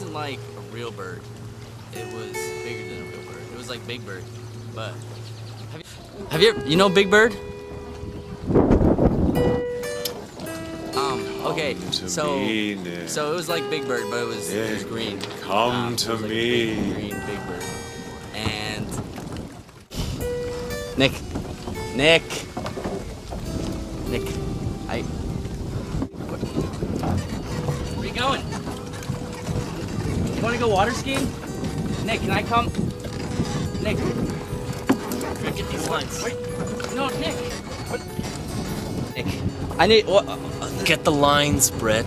wasn't like a real bird. It was bigger than a real bird. It was like Big Bird. But have you you know Big Bird? Okay, so it was like Big Bird, but it was green. Come It to was like a me. big green Big Bird. And Nick, where you going? You want to go water skiing? Nick, can I come? Nick, get these lines. Wait, no, Nick. Nick, I need what? Get the lines, Brett.